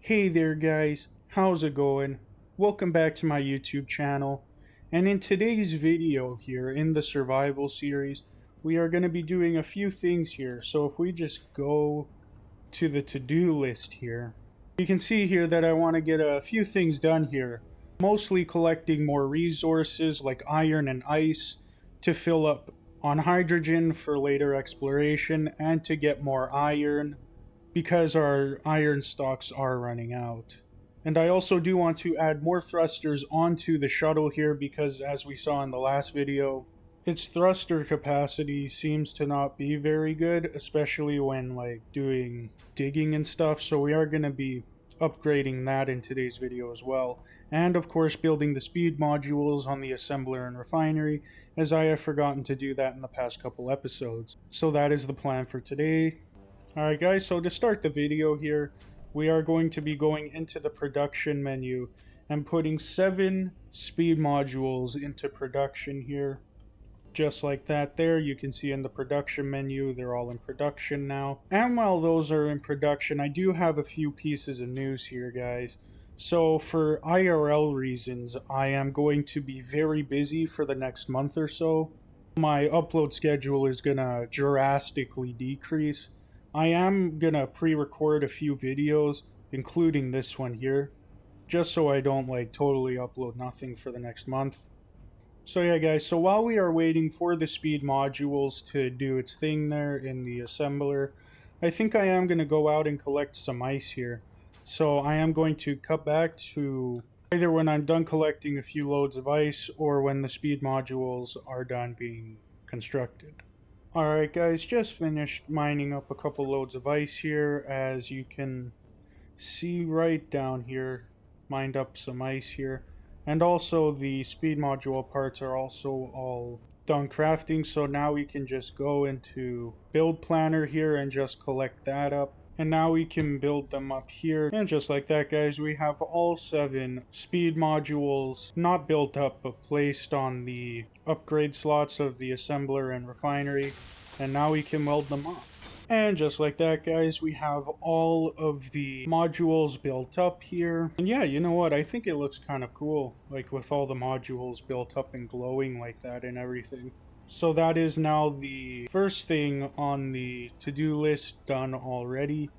Hey there guys, how's it going? Welcome back to my YouTube channel. And in today's video here, in the survival series, we are going to be doing a few things here. So if we just go to the to-do list here, you can see here that I want to get a few things done here. Mostly collecting more resources like iron and ice to fill up on hydrogen for later exploration and to get more iron, because our iron stocks are running out. And I also do want to add more thrusters onto the shuttle here because, as we saw in the last video, its thruster capacity seems to not be very good, especially when doing digging and stuff. So we are going to be upgrading that in today's video as well. And of course building the speed modules on the assembler and refinery, as I have forgotten to do that in the past couple episodes. So that is the plan for today. Alright guys, so to start the video here, we are going to be going into the production menu and putting 7 speed modules into production here. Just like that there, you can see in the production menu, they're all in production now. And while those are in production, I do have a few pieces of news here guys. So for IRL reasons, I am going to be very busy for the next month or so. My upload schedule is gonna drastically decrease. I am gonna pre-record a few videos, including this one here, just so I don't totally upload nothing for the next month. So yeah guys, so while we are waiting for the speed modules to do its thing there in the assembler, I think I am gonna go out and collect some ice here. So I am going to cut back to either when I'm done collecting a few loads of ice or when the speed modules are done being constructed. Alright guys, just finished mining up a couple loads of ice here. As you can see right down here, mined up some ice here. And also the speed module parts are also all done crafting, so now we can just go into build planner here and just collect that up. And now we can build them up here. And just like that guys, we have all 7 speed modules not built up but placed on the upgrade slots of the assembler and refinery. And now we can weld them up. And just like that guys, we have all of the modules built up here. And yeah, you know what, I think it looks kind of cool, with all the modules built up and glowing like that and everything. So that is now the first thing on the to-do list done already,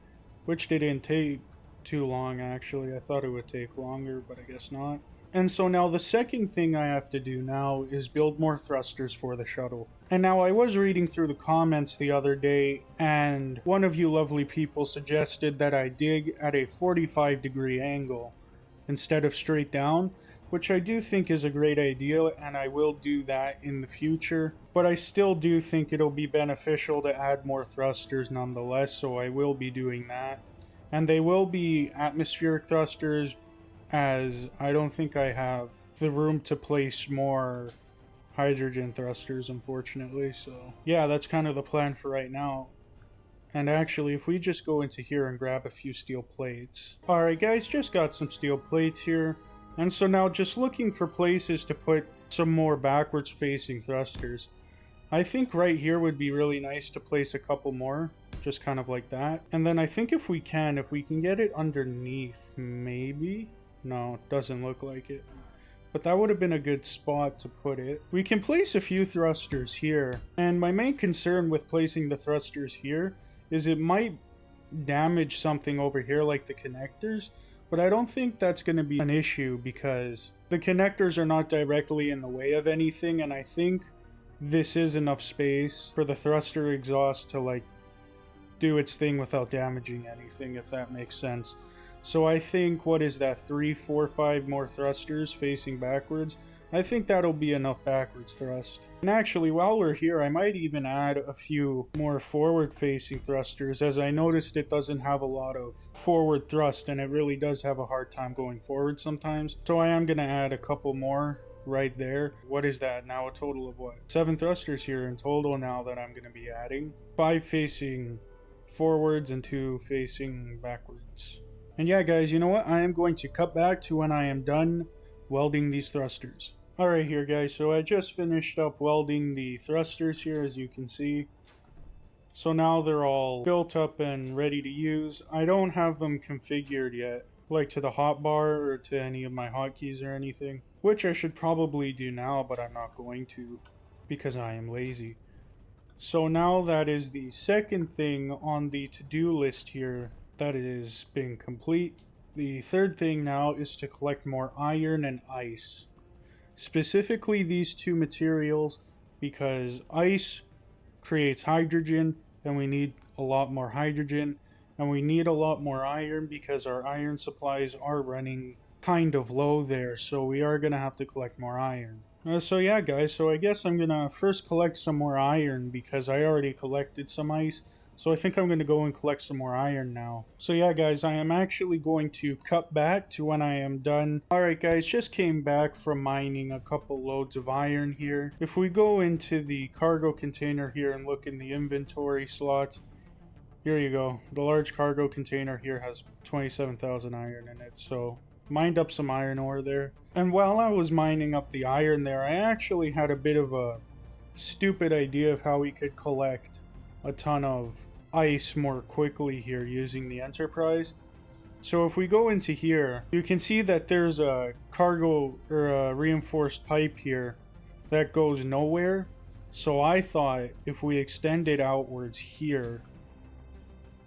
which didn't take too long actually. I thought it would take longer, but I guess not. And so now the second thing I have to do now is build more thrusters for the shuttle. And now I was reading through the comments the other day, and one of you lovely people suggested that I dig at a 45-degree angle instead of straight down, which I do think is a great idea, and I will do that in the future. But I still do think it'll be beneficial to add more thrusters nonetheless, so I will be doing that. And they will be atmospheric thrusters, as I don't think I have the room to place more hydrogen thrusters, unfortunately. So yeah, that's kind of the plan for right now. And actually, if we just go into here and grab a few steel plates. Alright guys, just got some steel plates here. And so now just looking for places to put some more backwards facing thrusters. I think right here would be really nice to place a couple more, just kind of like that. And then I think if we can get it underneath, maybe? No, it doesn't look like it. But that would have been a good spot to put it. We can place a few thrusters here. And my main concern with placing the thrusters here is it might damage something over here like the connectors. But I don't think that's going to be an issue because the connectors are not directly in the way of anything. And I think this is enough space for the thruster exhaust to do its thing without damaging anything, if that makes sense. So I think, what is that, 3, 4, 5 more thrusters facing backwards? I think that'll be enough backwards thrust. And actually, while we're here, I might even add a few more forward facing thrusters, as I noticed it doesn't have a lot of forward thrust and it really does have a hard time going forward sometimes. So I am going to add a couple more right there. What is that now? A total of what? 7 thrusters here in total now that I'm going to be adding. 5 facing forwards and 2 facing backwards. And yeah guys, you know what? I am going to cut back to when I am done welding these thrusters. Alright here guys, so I just finished up welding the thrusters here, as you can see. So now they're all built up and ready to use. I don't have them configured yet, like to the hotbar or to any of my hotkeys or anything, which I should probably do now, but I'm not going to because I am lazy. So now that is the second thing on the to-do list here that has been complete. The third thing now is to collect more iron and ice. Specifically these two materials, because ice creates hydrogen and we need a lot more hydrogen, and we need a lot more iron because our iron supplies are running kind of low there, so we are going to have to collect more iron. So yeah guys, so I guess I'm going to first collect some more iron because I already collected some ice. So I think I'm going to go and collect some more iron now. So yeah guys, I am actually going to cut back to when I am done. Alright guys, just came back from mining a couple loads of iron here. If we go into the cargo container here and look in the inventory slots, here you go. The large cargo container here has 27,000 iron in it, so mined up some iron ore there. And while I was mining up the iron there, I actually had a bit of a stupid idea of how we could collect a ton of ice more quickly here using the Enterprise. So if we go into here, you can see that there's a cargo or a reinforced pipe here that goes nowhere. So I thought if we extend it outwards here,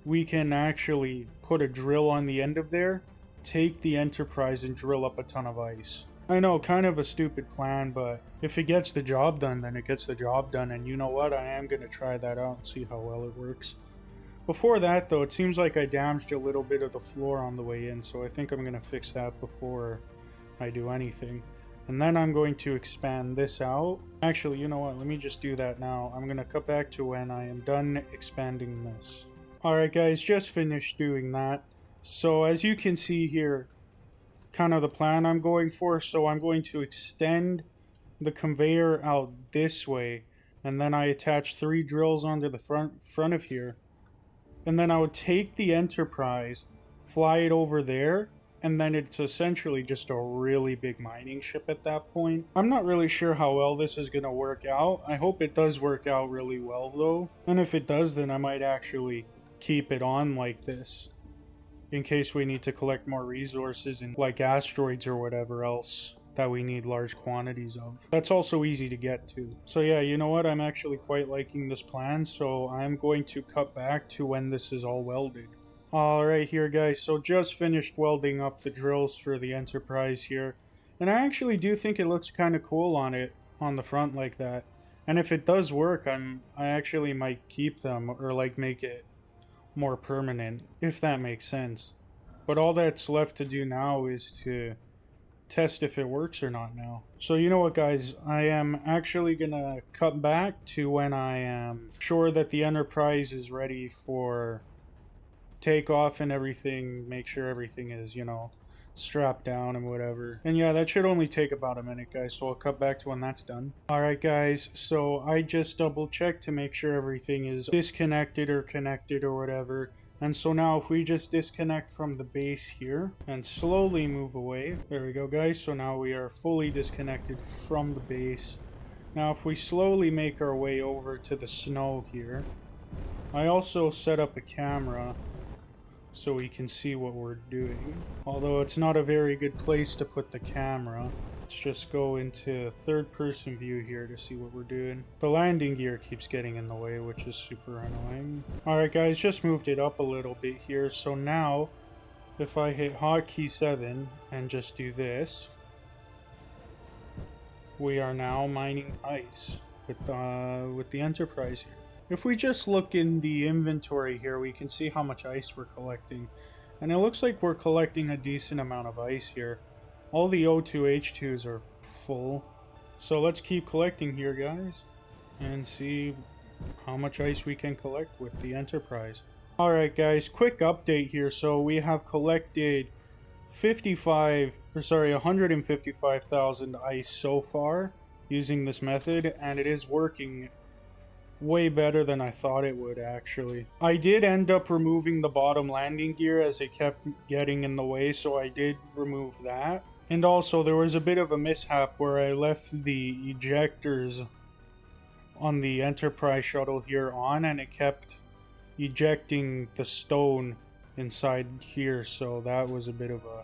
we can actually put a drill on the end of there, take the Enterprise and drill up a ton of ice. I know, kind of a stupid plan, but if it gets the job done, then it gets the job done, and you know what, I am going to try that out and see how well it works. Before that though, it seems like I damaged a little bit of the floor on the way in, so I think I'm going to fix that before I do anything. And then I'm going to expand this out. Actually, you know what, let me just do that now. I'm going to cut back to when I am done expanding this. Alright guys, just finished doing that. So as you can see here, kind of the plan I'm going for. So I'm going to extend the conveyor out this way, and then I attach 3 drills onto the front of here. And then I would take the Enterprise, fly it over there, and then it's essentially just a really big mining ship at that point. I'm not really sure how well this is going to work out. I hope it does work out really well though. And if it does, then I might actually keep it on like this in case we need to collect more resources in like asteroids or whatever else that we need large quantities of. That's also easy to get to. So yeah, you know what, I'm actually quite liking this plan, so I'm going to cut back to when this is all welded. Alright here guys, so just finished welding up the drills for the Enterprise here, and I actually do think it looks kind of cool on it on the front like that. And if it does work, I actually might keep them or like make it more permanent, if that makes sense. But all that's left to do now is to test if it works or not now. So you know what guys, I am actually gonna cut back to when I am sure that the Enterprise is ready for takeoff and everything, make sure everything is, you know, strapped down and whatever. And yeah, that should only take about a minute guys, so I'll cut back to when that's done. Alright guys, so I just double checked to make sure everything is disconnected or connected or whatever. And so now if we just disconnect from the base here and slowly move away, there we go guys, so now we are fully disconnected from the base. Now if we slowly make our way over to the snow here, I also set up a camera so we can see what we're doing. Although it's not a very good place to put the camera. Let's just go into third person view here to see what we're doing. The landing gear keeps getting in the way, which is super annoying. Alright guys, just moved it up a little bit here. So now, if I hit hotkey 7 and just do this, we are now mining ice with the Enterprise here. If we just look in the inventory here, we can see how much ice we're collecting. And it looks like we're collecting a decent amount of ice here. All the O2H2s are full. So let's keep collecting here, guys, and see how much ice we can collect with the Enterprise. Alright guys, quick update here. So we have collected 155,000 ice so far using this method, and it is working way better than I thought it would actually. I did end up removing the bottom landing gear as it kept getting in the way, so I did remove that. And also there was a bit of a mishap where I left the ejectors on the Enterprise shuttle here on, and it kept ejecting the stone inside here, so that was a bit of a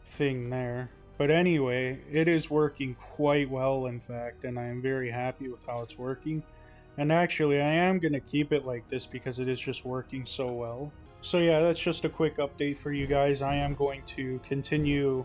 thing there. But anyway, it is working quite well, in fact, and I am very happy with how it's working. And actually, I am going to keep it like this because it is just working so well. So yeah, that's just a quick update for you guys. I am going to continue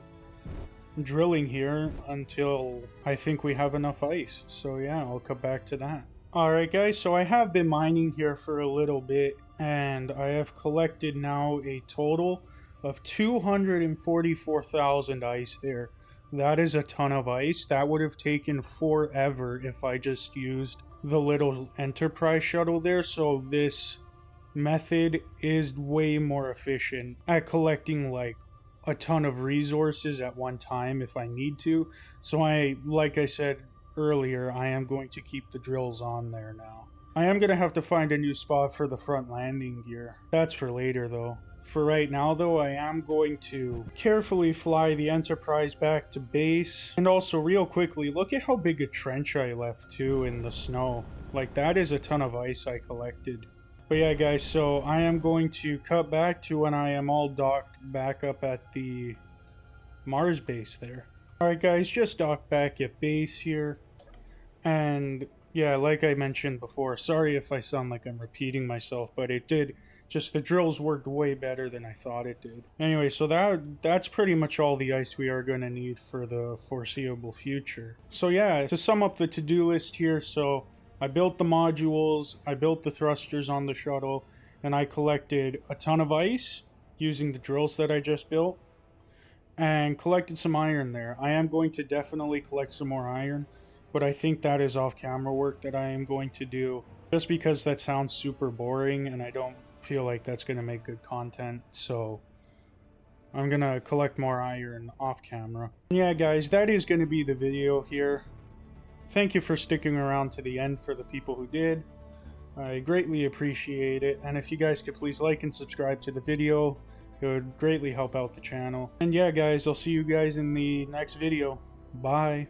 drilling here until I think we have enough ice. So yeah, I'll come back to that. Alright guys, so I have been mining here for a little bit, and I have collected now a total of 244,000 ice there. That is a ton of ice. That would have taken forever if I just used the little Enterprise shuttle there. So this method is way more efficient at collecting like a ton of resources at one time if I need to. So like I said earlier, I am going to keep the drills on there now. I am going to have to find a new spot for the front landing gear. That's for later though. For right now though, I am going to carefully fly the Enterprise back to base. And also real quickly, look at how big a trench I left too in the snow. Like that is a ton of ice I collected. But yeah guys, so I am going to cut back to when I am all docked back up at the Mars base there. Alright guys, just docked back at base here. And yeah, like I mentioned before, sorry if I sound like I'm repeating myself, but it did. Just the drills worked way better than I thought it did. Anyway, so that's pretty much all the ice we are going to need for the foreseeable future. So yeah, to sum up the to-do list here, so I built the modules, I built the thrusters on the shuttle, and I collected a ton of ice using the drills that I just built, and collected some iron there. I am going to definitely collect some more iron, but I think that is off-camera work that I am going to do, just because that sounds super boring and I don't feel like that's going to make good content. So I'm going to collect more iron off camera. Yeah guys, that is going to be the video here. Thank you for sticking around to the end for the people who did. I greatly appreciate it, and if you guys could please like and subscribe to the video, it would greatly help out the channel. And yeah guys, I'll see you guys in the next video. Bye.